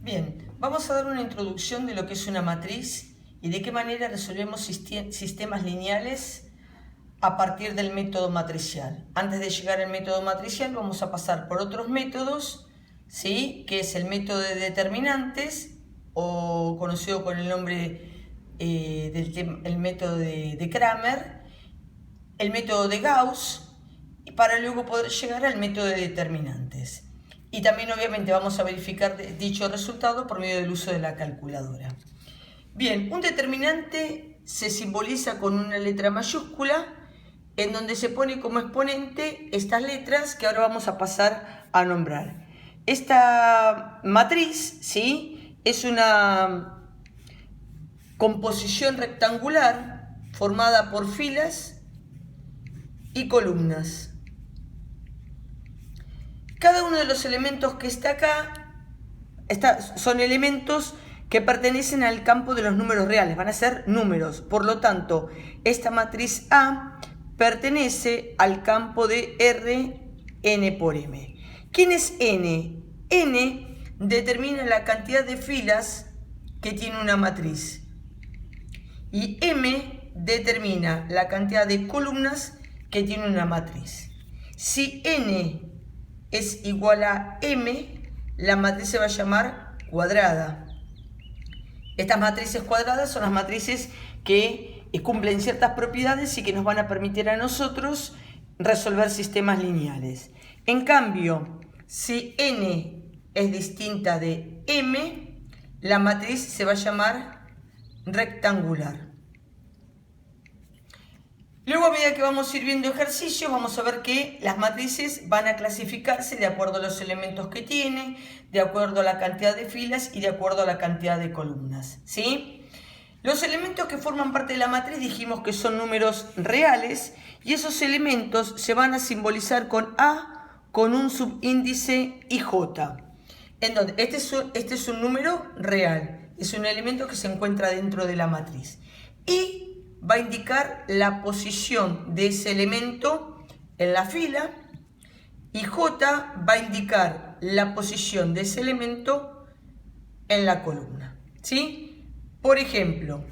Bien, vamos a dar una introducción de lo que es una matriz y de qué manera resolvemos sistemas lineales a partir del método matricial. Antes de llegar al método matricial vamos a pasar por otros métodos, ¿sí? Que es el método de determinantes, o conocido con el nombre el método de Cramer, el método de Gauss, para luego poder llegar al método de determinantes. Y también obviamente vamos a verificar dicho resultado por medio del uso de la calculadora. Bien, un determinante se simboliza con una letra mayúscula en donde se pone como exponente estas letras que ahora vamos a pasar a nombrar. Esta matriz, ¿sí?, es una composición rectangular formada por filas y columnas. Cada uno de los elementos que está acá son elementos que pertenecen al campo de los números reales, van a ser números. Por lo tanto, esta matriz A pertenece al campo de R, N por M. ¿Quién es N? N determina la cantidad de filas que tiene una matriz. Y M determina la cantidad de columnas que tiene una matriz. Si N es igual a M, la matriz se va a llamar cuadrada. Estas matrices cuadradas son las matrices que cumplen ciertas propiedades y que nos van a permitir a nosotros resolver sistemas lineales. En cambio, si N es distinta de M, la matriz se va a llamar rectangular. Luego, a medida que vamos a ir viendo ejercicios, vamos a ver que las matrices van a clasificarse de acuerdo a los elementos que tienen, de acuerdo a la cantidad de filas y de acuerdo a la cantidad de columnas, ¿sí? Los elementos que forman parte de la matriz dijimos que son números reales y esos elementos se van a simbolizar con A, con un subíndice y J. Entonces, este es un número real, es un elemento que se encuentra dentro de la matriz. Y va a indicar la posición de ese elemento en la fila y J va a indicar la posición de ese elemento en la columna, ¿sí? Por ejemplo,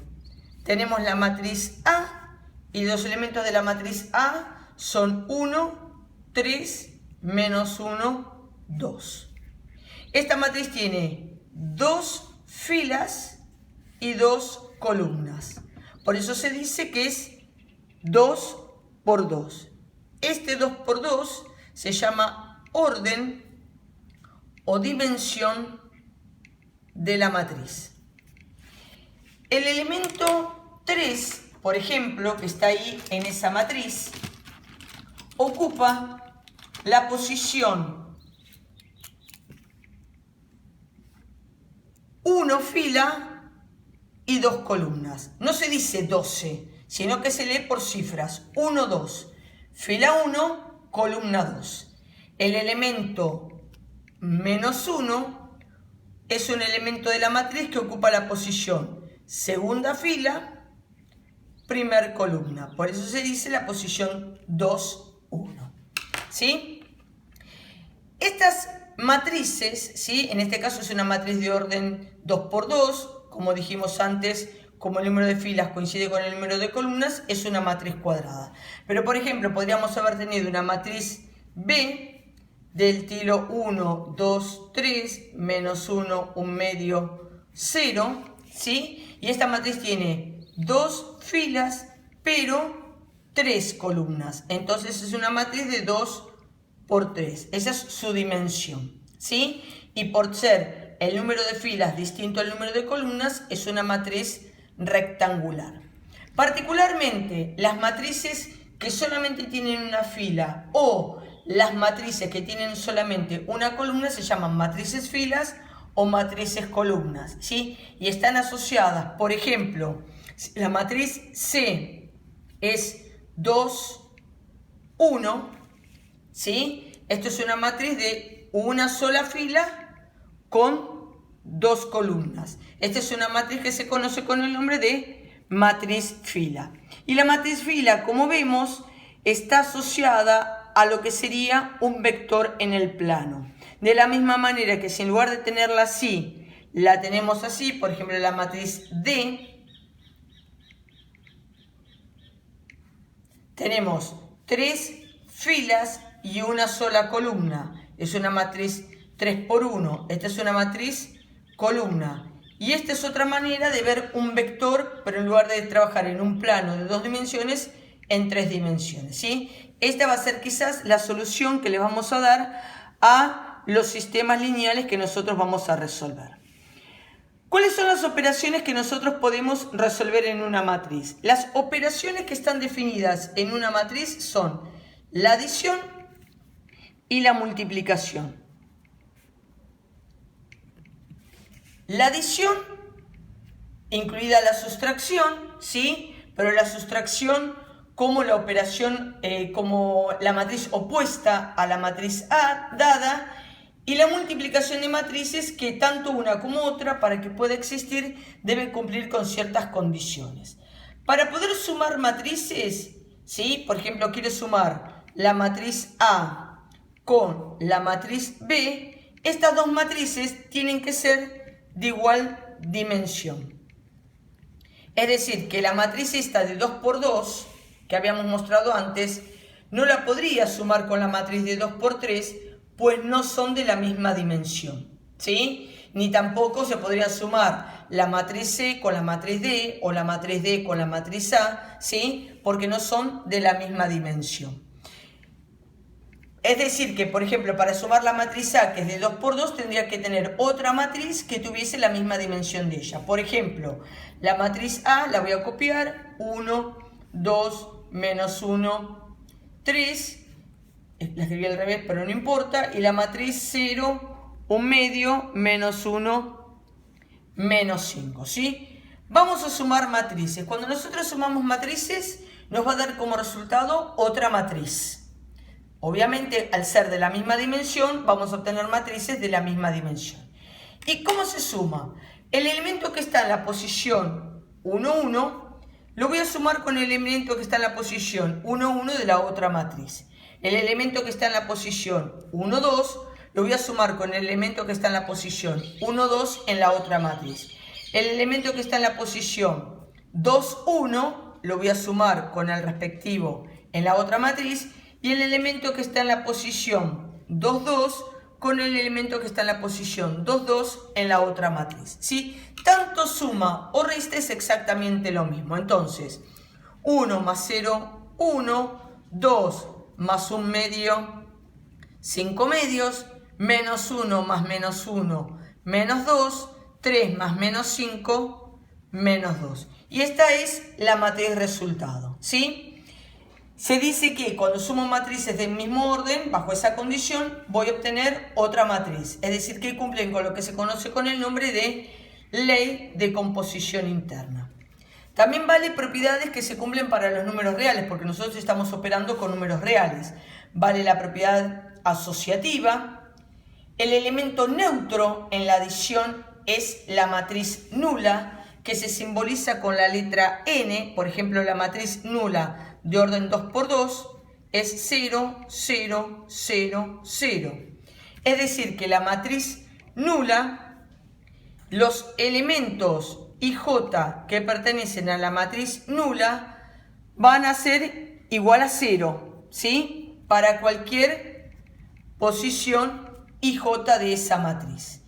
tenemos la matriz A y los elementos de la matriz A son 1, 3, menos 1, 2. Esta matriz tiene 2 filas y 2 columnas. Por eso se dice que es 2 por 2. Este 2 por 2 se llama orden o dimensión de la matriz. El elemento 3, por ejemplo, que está ahí en esa matriz, ocupa la posición 1 fila y 2 columnas. No se dice 12, sino que se lee por cifras. 1, 2. Fila 1, columna 2. El elemento menos 1 es un elemento de la matriz que ocupa la posición segunda fila, primer columna. Por eso se dice la posición 2, 1. ¿Sí? Estas matrices, ¿sí?, en este caso es una matriz de orden 2 por 2, como dijimos antes, como el número de filas coincide con el número de columnas, es una matriz cuadrada. Pero, por ejemplo, podríamos haber tenido una matriz B del estilo 1, 2, 3, menos 1, 1 medio, 0, ¿sí? Y esta matriz tiene 2 filas, pero 3 columnas. Entonces es una matriz de 2 por 3. Esa es su dimensión, ¿sí? Y por ser el número de filas distinto al número de columnas, es una matriz rectangular. Particularmente, las matrices que solamente tienen una fila o las matrices que tienen solamente una columna se llaman matrices filas o matrices columnas, ¿sí? Y están asociadas, por ejemplo, la matriz C es 2, 1, ¿sí? Esto es una matriz de una sola fila con 2 columnas. Esta es una matriz que se conoce con el nombre de matriz fila. Y la matriz fila, como vemos, está asociada a lo que sería un vector en el plano. De la misma manera que si en lugar de tenerla así, la tenemos así, por ejemplo, la matriz D. Tenemos 3 filas y una sola columna. Es una matriz 3 por 1. Esta es una matriz columna. Y esta es otra manera de ver un vector, pero en lugar de trabajar en un plano de 2 dimensiones, en 3 dimensiones, ¿sí? Esta va a ser quizás la solución que le vamos a dar a los sistemas lineales que nosotros vamos a resolver. ¿Cuáles son las operaciones que nosotros podemos resolver en una matriz? Las operaciones que están definidas en una matriz son la adición y la multiplicación. La adición, incluida la sustracción, ¿sí? Pero la sustracción como la operación, como la matriz opuesta a la matriz A dada, y la multiplicación de matrices que tanto una como otra, para que pueda existir, deben cumplir con ciertas condiciones. Para poder sumar matrices, ¿sí? Por ejemplo, quiero sumar la matriz A con la matriz B, estas dos matrices tienen que ser de igual dimensión. Es decir, que la matriz esta de 2 por 2, que habíamos mostrado antes, no la podría sumar con la matriz de 2 por 3, pues no son de la misma dimensión, ¿sí? Ni tampoco se podría sumar la matriz C con la matriz D o la matriz D con la matriz A, ¿sí? Porque no son de la misma dimensión. Es decir que, por ejemplo, para sumar la matriz A, que es de 2 por 2, tendría que tener otra matriz que tuviese la misma dimensión de ella. Por ejemplo, la matriz A la voy a copiar, 1, 2, menos 1, 3, la escribí al revés, pero no importa, y la matriz 0, 1 medio, menos 1, menos 5, ¿sí? Vamos a sumar matrices. Cuando nosotros sumamos matrices, nos va a dar como resultado otra matriz. Obviamente, al ser de la misma dimensión, vamos a obtener matrices de la misma dimensión. ¿Y cómo se suma? El elemento que está en la posición 1, 1, lo voy a sumar con el elemento que está en la posición 1, 1 de la otra matriz. El elemento que está en la posición 1, 2, lo voy a sumar con el elemento que está en la posición 1, 2 en la otra matriz. El elemento que está en la posición 2, 1, lo voy a sumar con el respectivo en la otra matriz. Y el elemento que está en la posición 2, 2 con el elemento que está en la posición 2, 2 en la otra matriz, ¿sí? Tanto suma o resta es exactamente lo mismo. Entonces, 1 más 0, 1, 2 más 1 medio, 5 medios, menos 1 más menos 1, menos 2, 3 más menos 5, menos 2. Y esta es la matriz resultado, ¿sí? Se dice que cuando sumo matrices del mismo orden, bajo esa condición, voy a obtener otra matriz. Es decir, que cumplen con lo que se conoce con el nombre de ley de composición interna. También vale propiedades que se cumplen para los números reales, porque nosotros estamos operando con números reales. Vale la propiedad asociativa. El elemento neutro en la adición es la matriz nula, que se simboliza con la letra N. Por ejemplo, la matriz nula de orden 2 por 2 es 0, 0, 0, 0. Es decir, que la matriz nula, los elementos IJ que pertenecen a la matriz nula van a ser igual a 0, ¿sí? Para cualquier posición IJ de esa matriz.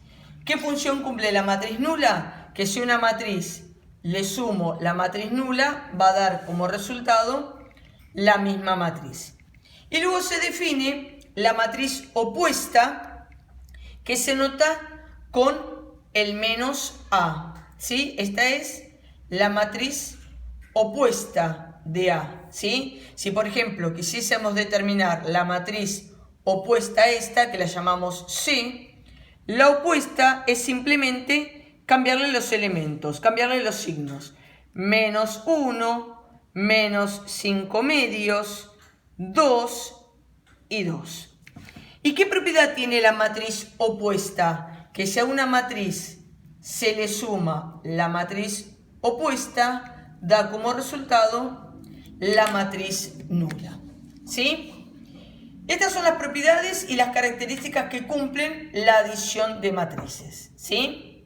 ¿Qué función cumple la matriz nula? Que si una matriz le sumo la matriz nula, va a dar como resultado la misma matriz. Y luego se define la matriz opuesta, que se nota con el menos A, ¿sí? Esta es la matriz opuesta de A, ¿sí? Si por ejemplo quisiésemos determinar la matriz opuesta a esta, que la llamamos C, la opuesta es simplemente cambiarle los elementos, cambiarle los signos. Menos 1, menos 5 medios, 2 y 2. ¿Y qué propiedad tiene la matriz opuesta? Que si a una matriz se le suma la matriz opuesta, da como resultado la matriz nula, ¿sí? Estas son las propiedades y las características que cumplen la adición de matrices, ¿sí?